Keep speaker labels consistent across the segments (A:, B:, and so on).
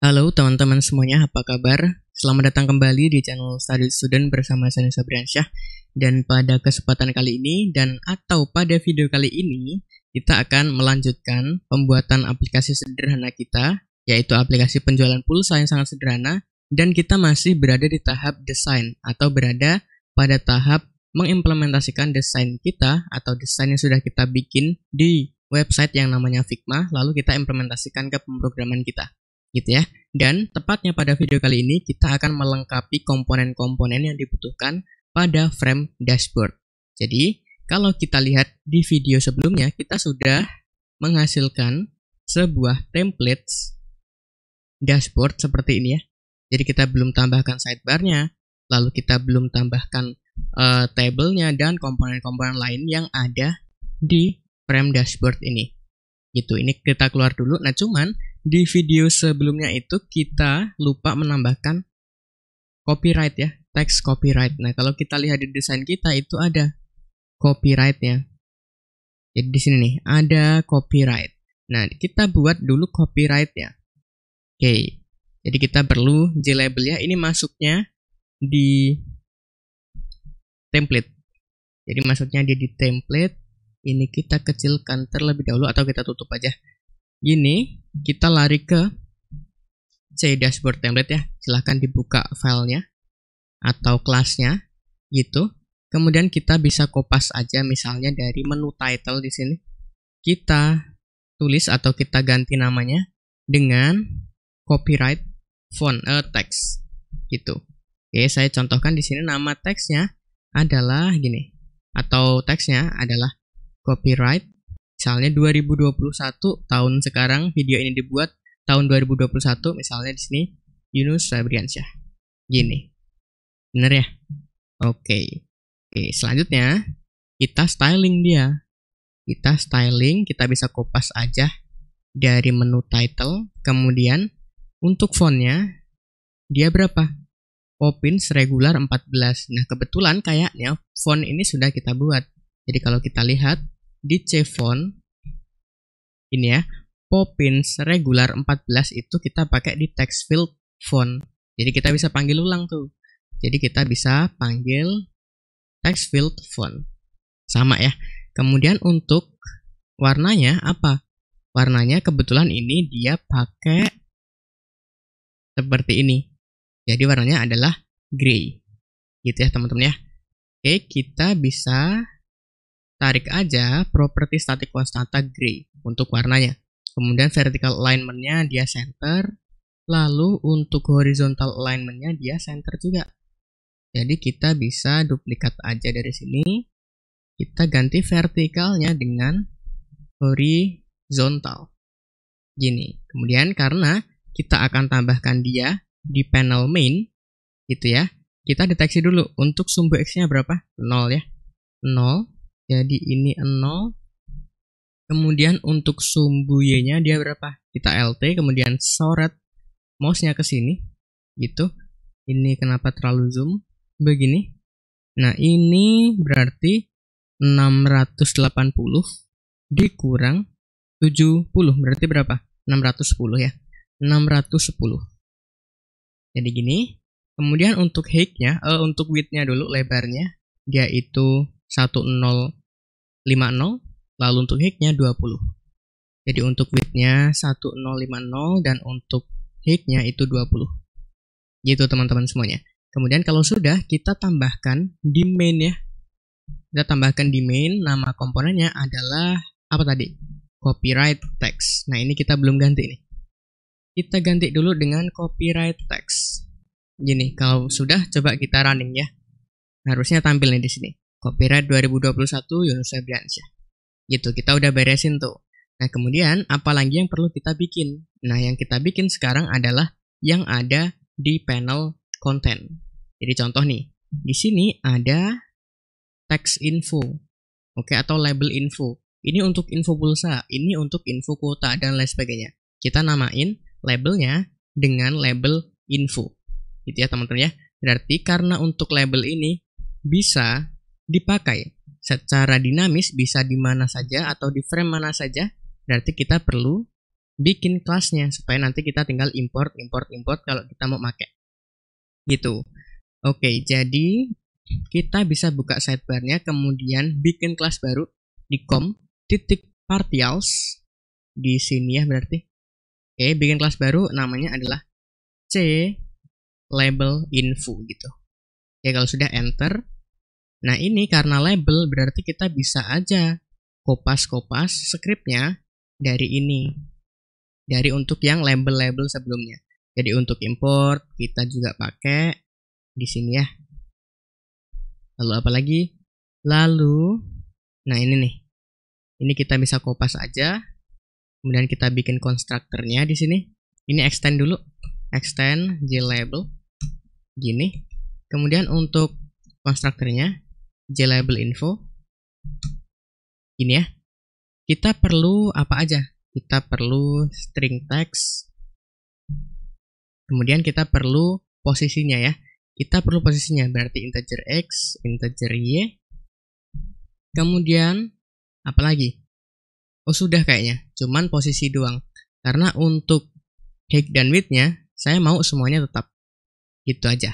A: Halo teman-teman semuanya, apa kabar? Selamat datang kembali di channel Study Student bersama saya Nusa Briansyah. Dan pada kesempatan kali ini atau pada video kali ini, kita akan melanjutkan pembuatan aplikasi sederhana kita, yaitu aplikasi penjualan pulsa yang sangat sederhana, dan kita masih berada di tahap desain atau berada pada tahap mengimplementasikan desain kita atau desain yang sudah kita bikin di website yang namanya Figma, lalu kita implementasikan ke pemrograman kita. Gitu ya. Dan tepatnya pada video kali ini kita akan melengkapi komponen-komponen yang dibutuhkan pada frame dashboard. Jadi, kalau kita lihat di video sebelumnya, kita sudah menghasilkan sebuah template dashboard seperti ini ya. Jadi kita belum tambahkan sidebar-nya, lalu kita belum tambahkan tabelnya dan komponen-komponen lain yang ada di frame dashboard ini. Gitu, ini kita keluar dulu. Nah, cuman di video sebelumnya itu kita lupa menambahkan copyright ya, teks copyright. Nah, kalau kita lihat di desain kita itu ada copyright-nya. Jadi di sini nih ada copyright. Nah, kita buat dulu copyright-nya. Oke. Jadi kita perlu J-label ya. Ini masuknya di template. Jadi masuknya dia di template. Ini kita kecilkan terlebih dahulu atau kita tutup aja. Gini, kita lari ke C dashboard template ya. Silahkan dibuka filenya atau kelasnya gitu. Kemudian kita bisa kopas aja misalnya dari menu title di sini. Kita tulis atau kita ganti namanya dengan copyright font text gitu. Oke, saya contohkan di sini nama teksnya adalah gini atau teksnya adalah copyright. Misalnya 2021 tahun sekarang video ini dibuat tahun 2021 misalnya di sini Yunus Sabriansyah. Gini. Bener ya? Oke. Oke, selanjutnya kita styling dia. Kita styling, kita bisa kopas aja dari menu title. Kemudian untuk fontnya dia berapa? Poppins regular 14. Nah, kebetulan kayaknya font ini sudah kita buat. Jadi kalau kita lihat di C font ini ya, Poppins regular 14 itu kita pakai di text field font. Jadi kita bisa panggil ulang tuh. Jadi kita bisa panggil text field font. Sama ya. Kemudian untuk warnanya apa? Warnanya kebetulan ini dia pakai seperti ini. Jadi warnanya adalah gray. Gitu ya teman-teman ya. Oke, kita bisa tarik aja properti static konstanta gray untuk warnanya. Kemudian vertical alignment-nya dia center. Lalu untuk horizontal alignment-nya dia center juga. Jadi kita bisa duplikat aja dari sini. Kita ganti vertikalnya dengan horizontal. Gini. Kemudian karena kita akan tambahkan dia di panel main. Gitu ya. Kita deteksi dulu. Untuk sumbu X-nya berapa? 0 ya. 0. Jadi ini 0. Kemudian untuk sumbu Y-nya dia berapa? Kita LT, kemudian sorot mouse-nya ke sini. Gitu. Ini kenapa terlalu zoom? Begini. Nah, ini berarti 680 dikurang 70. Berarti berapa? 610 ya. 610. Jadi gini. Kemudian untuk height-nya, untuk width-nya dulu, lebarnya, dia itu 1050, lalu untuk height-nya 20. Jadi untuk width-nya 1050 dan untuk height-nya itu 20. Gitu teman-teman semuanya. Kemudian kalau sudah, kita tambahkan di main ya. Kita tambahkan di main, nama komponennya adalah apa tadi? Copyright text. Nah, ini kita belum ganti nih. Kita ganti dulu dengan copyright text. Gini, kalau sudah coba kita running ya. Harusnya tampil nih di sini. Copyright 2021 Yunus Sabriansyah. Gitu, kita udah beresin tuh. Nah, kemudian apalagi yang perlu kita bikin? Nah, yang kita bikin sekarang adalah yang ada di panel content. Jadi contoh nih, di sini ada text info. Oke, atau label info. Ini untuk info pulsa, ini untuk info kuota dan lain sebagainya. Kita namain labelnya dengan label info. Gitu ya teman-teman ya. Berarti karena untuk label ini bisa dipakai secara dinamis, bisa di mana saja atau di frame mana saja, berarti kita perlu bikin kelasnya supaya nanti kita tinggal import kalau kita mau pakai. Gitu. Oke, jadi kita bisa buka sidebarnya, kemudian bikin kelas baru di com.partials di sini ya berarti. Oke, bikin kelas baru namanya adalah C label info gitu. Oke, kalau sudah enter. Nah, ini karena label berarti kita bisa aja kopas scriptnya dari ini. Dari untuk yang label-label sebelumnya. Jadi untuk import kita juga pakai di sini ya. Lalu apa lagi? Lalu, nah ini nih. Ini kita bisa kopas aja. Kemudian kita bikin konstruktornya di sini. Ini extend dulu. Extend JLabel. Gini. Kemudian untuk konstruktornya JLabel info. Gini ya. Kita perlu apa aja? Kita perlu string text. Kemudian kita perlu posisinya ya. Kita perlu posisinya berarti integer x, integer y. Kemudian apa lagi? Oh sudah kayaknya, cuman posisi doang. Karena untuk height dan width-nya saya mau semuanya tetap. Gitu aja.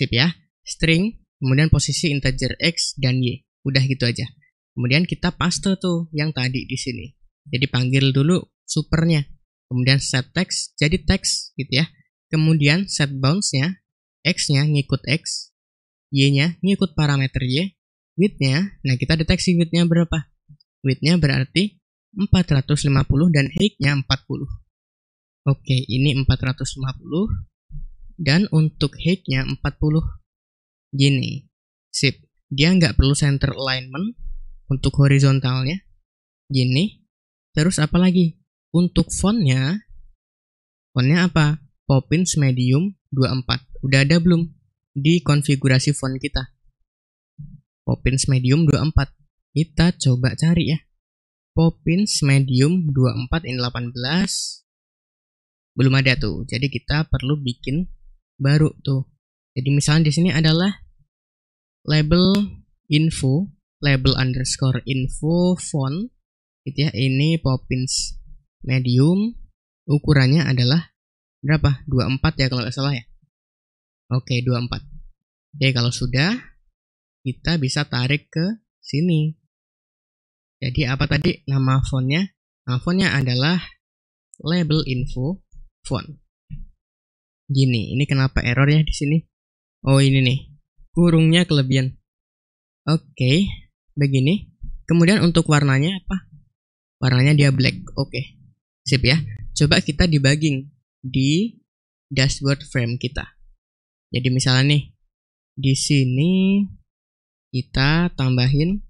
A: Sip ya. String, kemudian posisi integer x dan y. Udah gitu aja. Kemudian kita paste tuh yang tadi di sini. Jadi panggil dulu supernya. Kemudian set text jadi text gitu ya. Kemudian set bounds-nya, x-nya ngikut x, y-nya ngikut parameter y, width-nya, nah kita deteksi width-nya berapa? Width-nya berarti 450 dan height-nya 40. Oke, ini 450 dan untuk height-nya 40. Gini, sip. Dia nggak perlu center alignment untuk horizontalnya. Gini. Terus apa lagi? Untuk fontnya apa? Poppins Medium 24. Udah ada belum di konfigurasi font kita? Poppins Medium 24. Kita coba cari ya. Poppins Medium 24 ini 18. Belum ada tuh. Jadi kita perlu bikin baru tuh. Jadi misalnya di sini adalah label info, label underscore info font gitu ya. Ini Poppins Medium, ukurannya adalah berapa? 24 ya kalau nggak salah ya. Oke, 24. Oke, kalau sudah kita bisa tarik ke sini. Jadi apa tadi nama fontnya? Nama fontnya adalah label info font. Gini, ini kenapa error ya di sini? Oh ini nih, kurungnya kelebihan. Oke, begini. Kemudian untuk warnanya apa? Warnanya dia black. Oke, sip ya. Coba kita debugging di dashboard frame kita. Jadi misalnya nih, di sini kita tambahin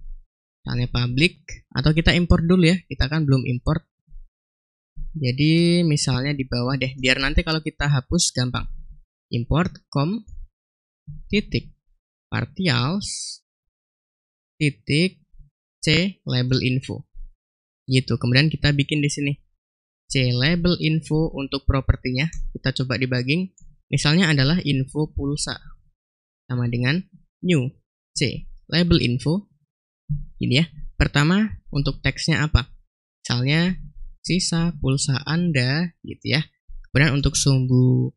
A: misalnya public atau kita import dulu ya. Kita kan belum import. Jadi misalnya di bawah deh, biar nanti kalau kita hapus gampang. Import com.partials c label info. Gitu. Kemudian kita bikin di sini C label info untuk propertinya. Kita coba debugging. Misalnya adalah info pulsa. Sama dengan new C label info. Ini ya. Pertama untuk teksnya apa? Misalnya sisa pulsa Anda gitu ya. Kemudian untuk sumbu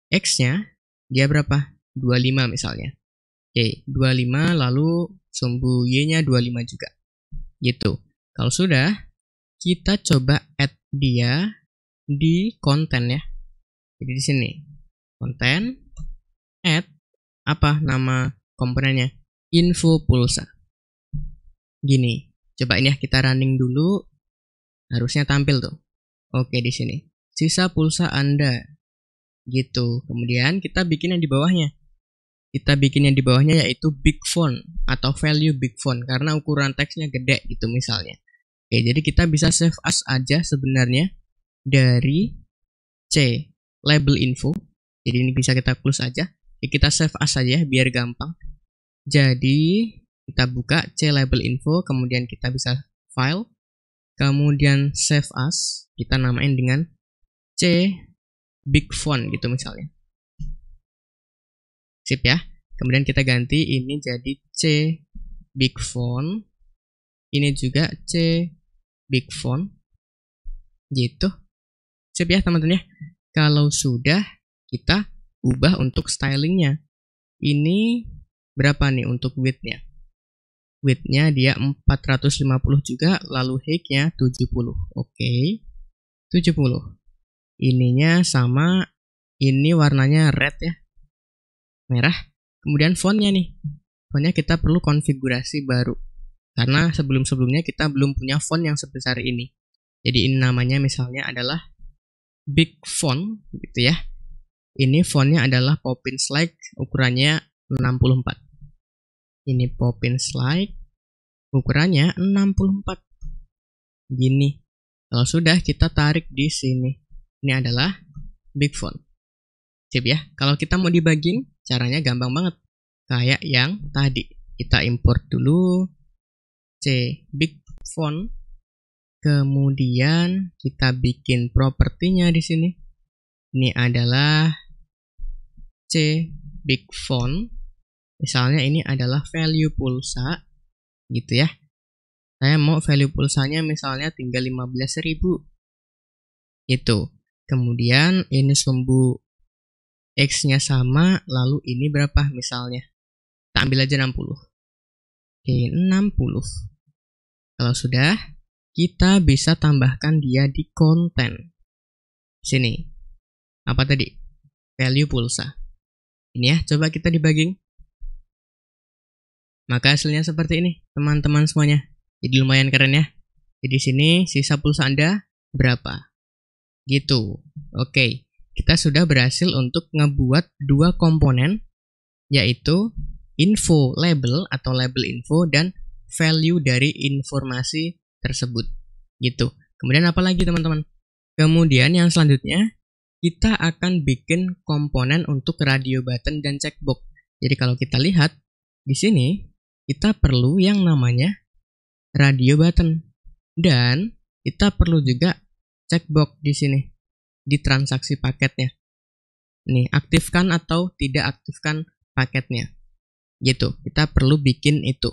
A: X-nya dia berapa? 25 misalnya. Oke, 25 lalu sumbu Y-nya 25 juga. Gitu. Kalau sudah, kita coba add dia di konten ya. Jadi di sini konten add apa nama komponennya? Info pulsa. Gini, cobain ya kita running dulu. Harusnya tampil tuh. Oke di sini. Sisa pulsa Anda. Gitu. Kemudian kita bikin yang di bawahnya. Kita bikin yang di bawahnya yaitu big font atau value big font karena ukuran teksnya gede gitu misalnya. Oke, jadi kita bisa save as aja sebenarnya dari C label info. Jadi ini bisa kita close aja. Oke, kita save as aja biar gampang. Jadi kita buka C label info, kemudian kita bisa file, kemudian save as. Kita namain dengan C big font gitu misalnya. Sip ya. Kemudian kita ganti ini jadi C big font. Ini juga C big font gitu. Sip ya teman-teman ya. Kalau sudah, kita ubah untuk stylingnya. Ini berapa nih untuk width-nya? Width-nya dia 450 juga, lalu height-nya 70. Oke, 70. Ininya sama, ini warnanya red ya, merah. Kemudian fontnya nih, fontnya kita perlu konfigurasi baru. Karena sebelum-sebelumnya kita belum punya font yang sebesar ini. Jadi ini namanya misalnya adalah big font gitu ya. Ini fontnya adalah Poppin Slide, ukurannya 64. Ini Poppin Slide, ukurannya 64. Gini. Kalau sudah, kita tarik di sini. Ini adalah big font. Sip ya. Kalau kita mau debugging, caranya gampang banget. Kayak yang tadi. Kita import dulu C big font, kemudian kita bikin propertinya di sini. Ini adalah C big font. Misalnya ini adalah value pulsa, gitu ya. Saya mau value pulsanya misalnya tinggal 15.000. Itu. Kemudian ini sumbu X-nya sama, lalu ini berapa misalnya? Kita ambil aja 60. Oke, 60. Kalau sudah, kita bisa tambahkan dia di konten. Sini. Apa tadi? Value pulsa. Ini ya, coba kita debugging. Maka hasilnya seperti ini, teman-teman semuanya. Jadi lumayan keren ya. Jadi sini sisa pulsa Anda berapa? Gitu. Oke, kita sudah berhasil untuk ngebuat dua komponen, yaitu info label atau label info dan value dari informasi tersebut. Gitu. Kemudian apa lagi teman-teman? Kemudian yang selanjutnya, kita akan bikin komponen untuk radio button dan checkbox. Jadi kalau kita lihat di sini, kita perlu yang namanya radio button dan kita perlu juga checkbox di sini di transaksi paketnya. Nih, aktifkan atau tidak aktifkan paketnya. Gitu. Kita perlu bikin itu.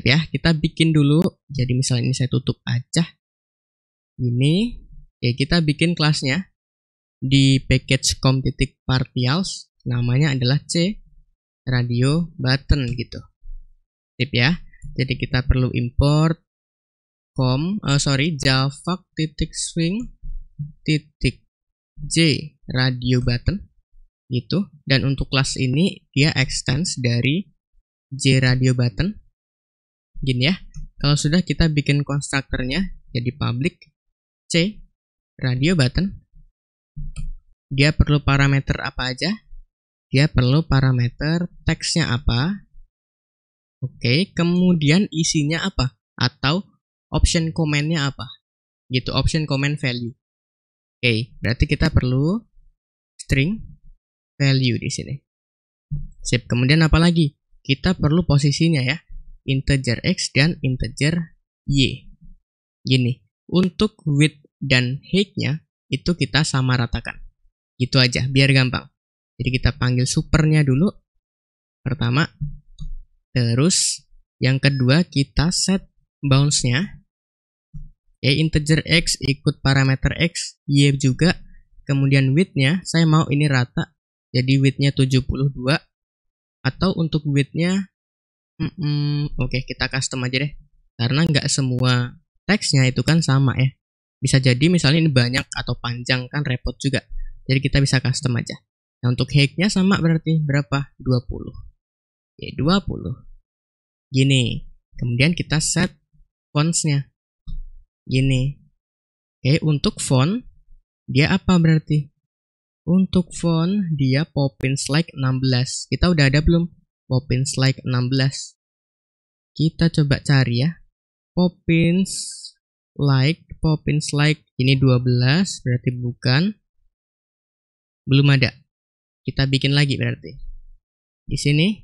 A: Ya, kita bikin dulu. Jadi misalnya ini saya tutup aja. Ini, ya kita bikin kelasnya di package com.partials. Namanya adalah C radio button gitu. Tip ya. Jadi kita perlu import java.swing.j radio button gitu. Dan untuk kelas ini dia extends dari J radio button. Gini ya. Kalau sudah kita bikin konstruktornya jadi public C radio button. Dia perlu parameter apa aja? Dia perlu parameter teksnya apa? Oke, kemudian isinya apa? Atau option command-nya apa? Gitu, option command value. Oke, berarti kita perlu string value di sini. Sip, kemudian apa lagi? Kita perlu posisinya ya. Integer X dan integer Y. Gini, untuk width dan height-nya itu kita sama ratakan. Gitu aja, biar gampang. Jadi kita panggil supernya dulu. Pertama. Terus, yang kedua kita set bounds-nya. Ya, integer X ikut parameter X, Y juga. Kemudian width-nya, saya mau ini rata. Jadi width-nya 72. Atau untuk width-nya oke, kita custom aja deh. Karena nggak semua teksnya itu kan sama ya. Bisa jadi misalnya ini banyak atau panjang kan repot juga. Jadi kita bisa custom aja. Nah untuk height-nya sama berarti berapa? 20. Oke, 20. Gini. Kemudian kita set fonts-nya. Gini. Oke, untuk font dia apa berarti? Untuk font dia Poppin Slide 16. Kita udah ada belum? Poppin Slide 16. Kita coba cari ya. Poppin Slide ini 12 berarti bukan. Belum ada. Kita bikin lagi berarti. Di sini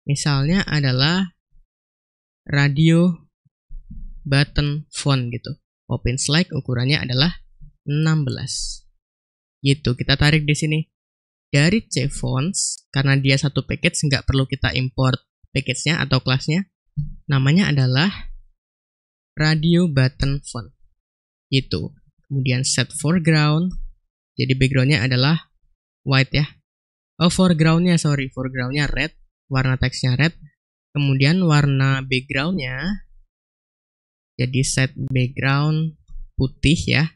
A: misalnya adalah radio button font gitu. Poppin Slide ukurannya adalah 16. Gitu, kita tarik di sini. Dari C fonts, karena dia satu package, nggak perlu kita import package-nya atau kelasnya. Namanya adalah radio button font. Itu. Kemudian set foreground. Jadi backgroundnya adalah white ya. Foregroundnya red. Warna teksnya red. Kemudian warna backgroundnya, jadi set background putih ya.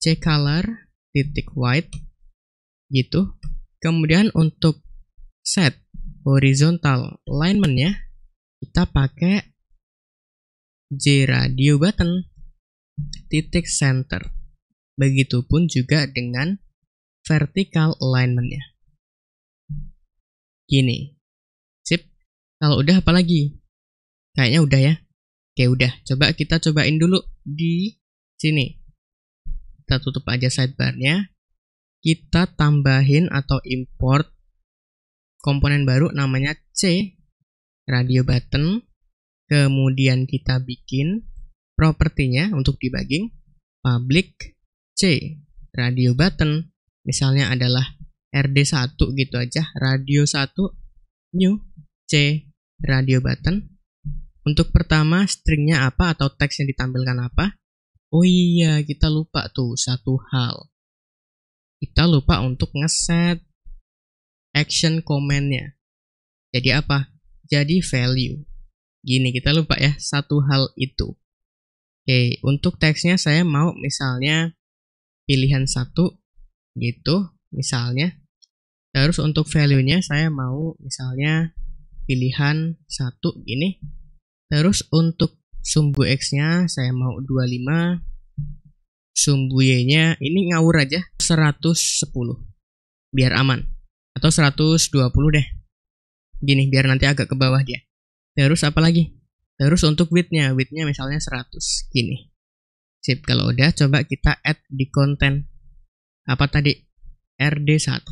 A: C-color titik white gitu. Kemudian untuk set horizontal alignment-nya kita pakai J radio button titik center. Begitupun juga dengan vertical alignment-nya. Gini. Sip. Kalau udah apa lagi? Kayaknya udah ya. Oke, udah. Coba kita cobain dulu di sini. Kita tutup aja sidebar-nya. Kita tambahin atau import komponen baru namanya C radio button. Kemudian kita bikin propertinya untuk debugging public C radio button. Misalnya adalah RD1 gitu aja. Radio 1 new C radio button. Untuk pertama stringnya apa atau teks yang ditampilkan apa? Oh iya, kita lupa tuh satu hal. Kita lupa untuk ngeset action command-nya. Jadi apa? Jadi value. Gini, kita lupa ya satu hal itu. Oke, untuk teksnya saya mau misalnya pilihan 1 gitu misalnya. Terus untuk value-nya saya mau misalnya pilihan 1 gini. Terus untuk sumbu X-nya saya mau 25. Sumbu Y-nya ini ngawur aja 110. Biar aman. Atau 120 deh. Gini, biar nanti agak ke bawah dia. Terus apa lagi? Terus untuk width-nya misalnya 100. Gini. Sip, kalau udah coba kita add di konten. Apa tadi? RD1.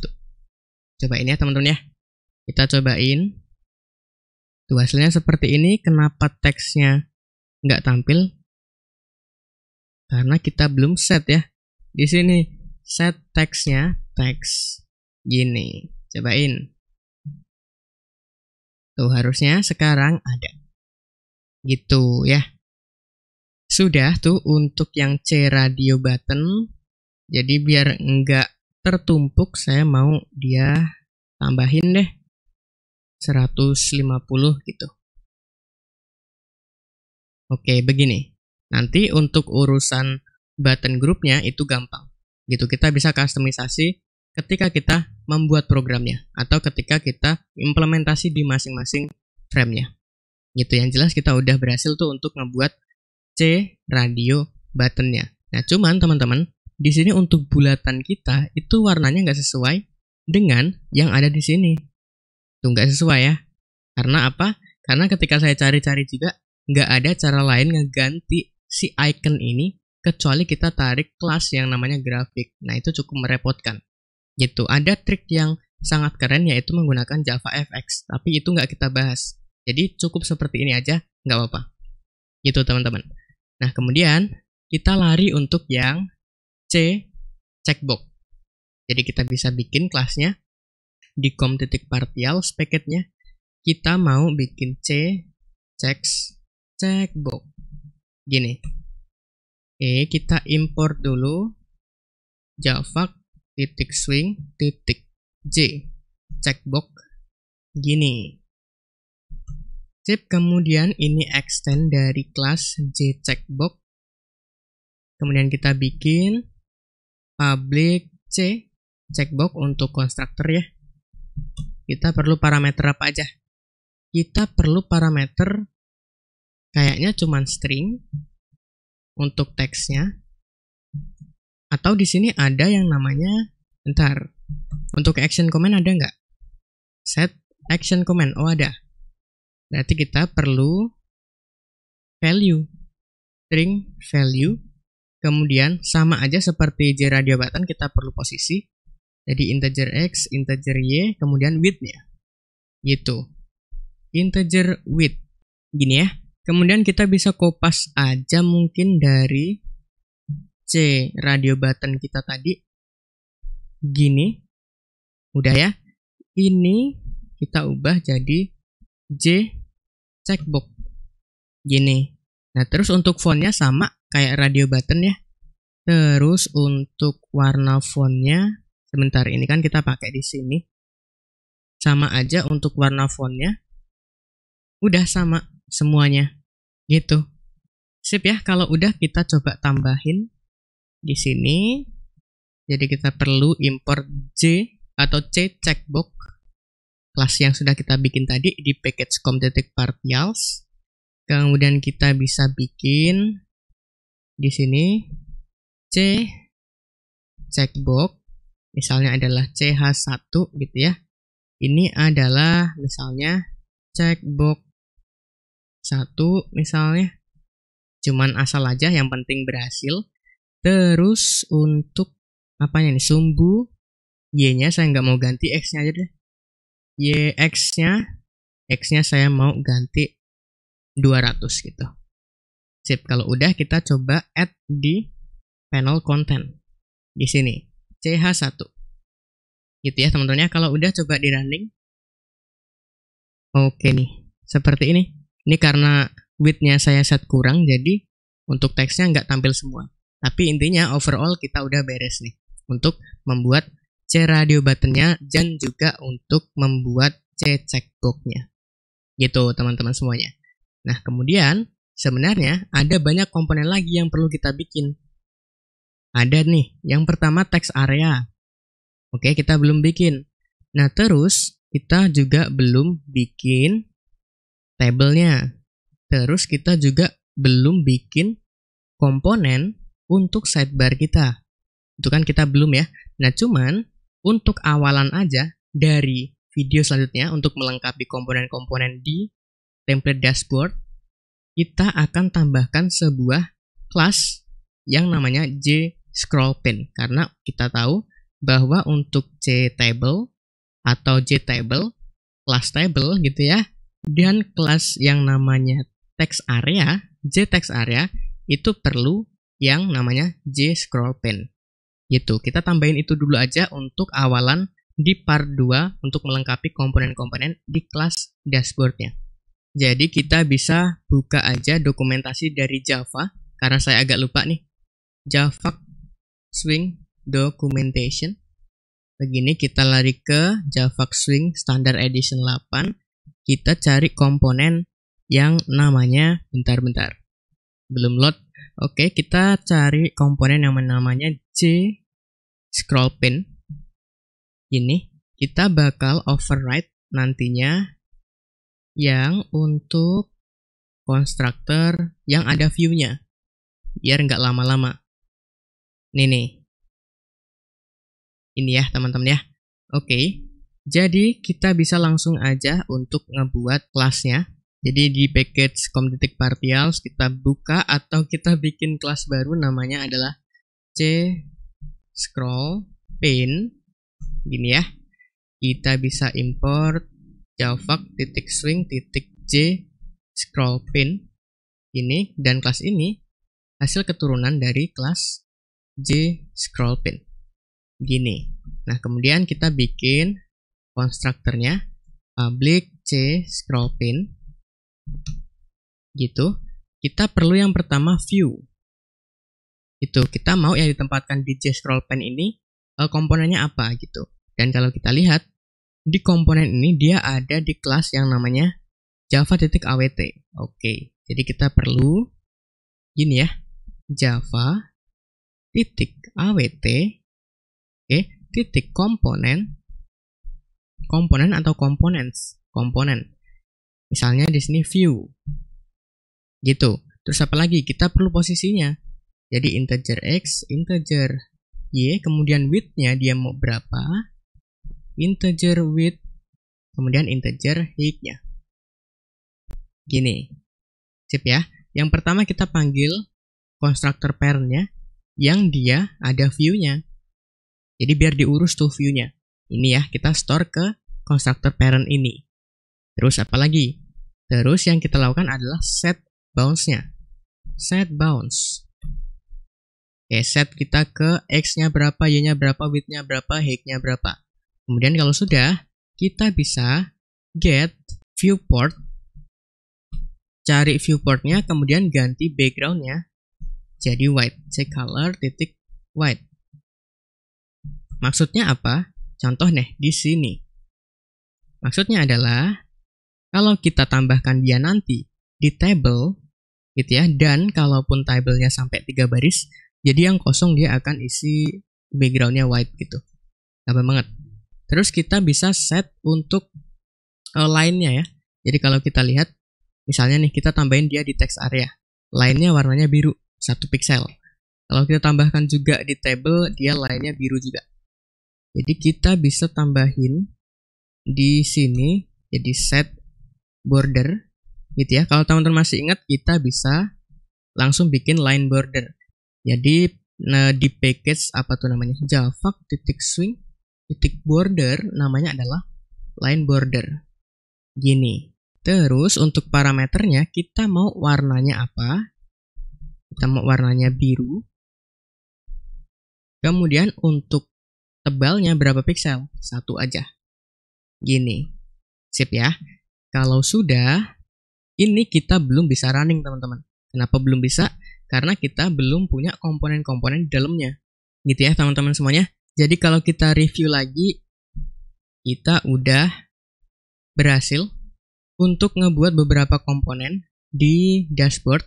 A: Cobain ya teman-teman ya. Kita cobain. Tuh hasilnya seperti ini. Kenapa teksnya nggak tampil? Karena kita belum set ya. Di sini set teksnya teks. Gini. Cobain. Tuh harusnya sekarang ada. Gitu ya. Sudah tuh untuk yang C radio button. Jadi biar nggak tertumpuk saya mau dia tambahin deh 150 gitu. Oke, begini. Nanti untuk urusan button groupnya itu gampang. Gitu, kita bisa customisasi ketika kita membuat programnya atau ketika kita implementasi di masing-masing frame-nya. Gitu, yang jelas kita udah berhasil tuh untuk ngebuat C radio button-nya. Nah, cuman teman-teman, di sini untuk bulatan kita itu warnanya nggak sesuai dengan yang ada di sini. Tuh nggak sesuai ya. Karena apa? Karena ketika saya cari-cari juga nggak ada cara lain ngeganti si icon ini kecuali kita tarik kelas yang namanya grafik. Nah itu cukup merepotkan. Gitu. Ada trik yang sangat keren yaitu menggunakan JavaFX. Tapi itu nggak kita bahas. Jadi cukup seperti ini aja, nggak apa-apa. Gitu teman-teman. Nah kemudian kita lari untuk yang C checkbox. Jadi kita bisa bikin kelasnya di com.partial packetnya kita mau bikin C checkbox. Gini. Oke, kita import dulu java.swing.j checkbox. Gini. Sip, kemudian ini extend dari kelas J checkbox. Kemudian kita bikin public C checkbox untuk konstruktor ya. Kita perlu parameter apa aja? Kita perlu parameter kayaknya cuman string untuk teksnya. Atau di sini ada yang namanya untuk action command ada nggak? Set action command. Oh ada. Berarti kita perlu value. String value. Kemudian sama aja seperti J radio button kita perlu posisi. Jadi integer X, integer Y, kemudian width-nya. Gitu. Integer width. Gini ya. Kemudian kita bisa kopas aja mungkin dari C radio button kita tadi. Gini. Udah ya. Ini kita ubah jadi J checkbox. Gini. Nah terus untuk fontnya sama kayak radio button ya. Terus untuk warna fontnya, sebentar, ini kan kita pakai di sini. Sama aja untuk warna fontnya. Udah sama semuanya. Gitu. Sip ya, kalau udah kita coba tambahin di sini. Jadi kita perlu import J atau C checkbox kelas yang sudah kita bikin tadi di package com.partials. Kemudian kita bisa bikin di sini C checkbox, misalnya adalah CH1 gitu ya. Ini adalah misalnya checkbox 1 misalnya. Cuman asal aja, yang penting berhasil. Terus untuk apanya nih, sumbu Y-nya saya nggak mau ganti, X-nya aja deh. X-nya saya mau ganti 200 gitu. Sip, kalau udah kita coba add di panel content. Di sini, CH1. Gitu ya teman-teman ya, kalau udah coba di running. Oke nih, seperti ini. Ini karena width-nya saya set kurang, jadi untuk teksnya nggak tampil semua. Tapi intinya overall kita udah beres nih untuk membuat C radio button-nya dan juga untuk membuat C checkbox-nya. Gitu teman-teman semuanya. Nah kemudian sebenarnya ada banyak komponen lagi yang perlu kita bikin. Ada nih, yang pertama text area. Oke, kita belum bikin. Nah terus kita juga belum bikin tabelnya. Terus kita juga belum bikin komponen untuk sidebar kita. Itu kan kita belum ya. Nah cuman untuk awalan aja dari video selanjutnya untuk melengkapi komponen-komponen di template dashboard, kita akan tambahkan sebuah kelas yang namanya JScrollPin. Karena kita tahu bahwa untuk JTable atau JTable, class table gitu ya, dan kelas yang namanya text area, JText area, itu perlu yang namanya JScrollPin. Gitu, kita tambahin itu dulu aja untuk awalan di part 2 untuk melengkapi komponen-komponen di kelas dashboardnya. Jadi kita bisa buka aja dokumentasi dari Java, karena saya agak lupa nih. Java Swing Documentation. Begini, kita lari ke Java Swing Standard Edition 8. Kita cari komponen yang namanya, bentar, belum load. Oke, kita cari komponen yang namanya JScrollPin. Ini kita bakal override nantinya yang untuk constructor yang ada view-nya, biar nggak lama-lama. Nih. Ini ya teman-teman ya. Oke, jadi kita bisa langsung aja untuk ngebuat kelasnya. Jadi di package com.partials kita buka atau kita bikin kelas baru, namanya adalah JScrollPin. Gini ya. Kita bisa import java.swing.jscrollPin ini, dan kelas ini hasil keturunan dari kelas JScrollPin. Gini. Nah, kemudian kita bikin konstruktornya public JScrollPin. Gitu. Kita perlu yang pertama view. Itu kita mau yang ditempatkan di JScrollPin ini komponennya apa gitu. Dan kalau kita lihat di komponen ini dia ada di kelas yang namanya java.awt. Oke. Jadi kita perlu gini ya. java.awt titik komponen atau komponen. Misalnya di sini view. Gitu. Terus apa lagi? Kita perlu posisinya. Jadi integer x, integer y, kemudian width-nya dia mau berapa? Integer width, kemudian integer height-nya. Gini. Sip ya. Yang pertama kita panggil constructor parent-nya yang dia ada view-nya. Jadi biar diurus tuh view-nya. Ini ya, kita store ke constructor parent ini. Terus apa lagi? Terus yang kita lakukan adalah set bounds-nya. Set bounds. Oke, set kita ke x-nya berapa, y-nya berapa, width-nya berapa, height-nya berapa. Kemudian kalau sudah, kita bisa get viewport. Cari viewport-nya, kemudian ganti background-nya jadi white. ccolor titik white. Maksudnya apa? Contoh nih di sini. Maksudnya adalah kalau kita tambahkan dia nanti di table gitu ya, dan kalaupun tabelnya sampai 3 baris, jadi yang kosong dia akan isi backgroundnya white gitu. Gampang banget. Terus kita bisa set untuk line-nya ya. Jadi kalau kita lihat, misalnya nih kita tambahin dia di text area, line-nya warnanya biru, 1 pixel. Kalau kita tambahkan juga di table, dia line-nya biru juga. Jadi kita bisa tambahin di sini jadi set border gitu ya. Kalau teman-teman masih ingat, kita bisa langsung bikin line border. Jadi di package apa tuh namanya, java.swing border, namanya adalah line border gini. Terus untuk parameternya kita mau warnanya apa? Kita mau warnanya biru. Kemudian untuk tebalnya berapa pixel? 1 aja. Gini. Sip ya. Kalau sudah, ini kita belum bisa running teman-teman. Kenapa belum bisa? Karena kita belum punya komponen-komponen di dalamnya. Gitu ya teman-teman semuanya. Jadi kalau kita review lagi, kita udah berhasil untuk ngebuat beberapa komponen di dashboard.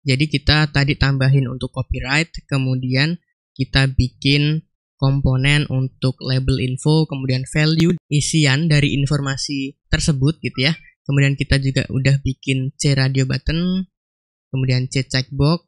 A: Jadi kita tadi tambahin untuk copyright, kemudian kita bikin komponen untuk label info, kemudian value, isian dari informasi tersebut gitu ya. Kemudian kita juga udah bikin C radio button, kemudian C checkbox,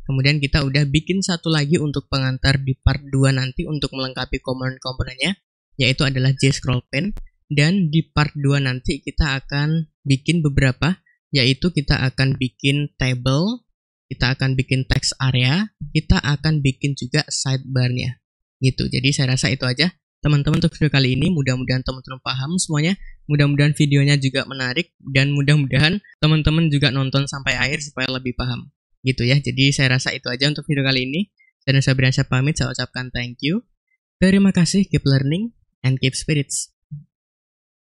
A: kemudian kita udah bikin satu lagi untuk pengantar di part 2 nanti untuk melengkapi komponen-komponennya, yaitu adalah J scroll pen. Dan di part 2 nanti kita akan bikin beberapa, yaitu kita akan bikin table, kita akan bikin text area, kita akan bikin juga sidebar-nya. Gitu. Jadi saya rasa itu aja teman-teman untuk video kali ini. Mudah-mudahan teman-teman paham semuanya. Mudah-mudahan videonya juga menarik, dan mudah-mudahan teman-teman juga nonton sampai akhir supaya lebih paham. Gitu ya. Jadi saya rasa itu aja untuk video kali ini. Saya Sabriansyah pamit, saya ucapkan thank you. Terima kasih, keep learning and keep spirits.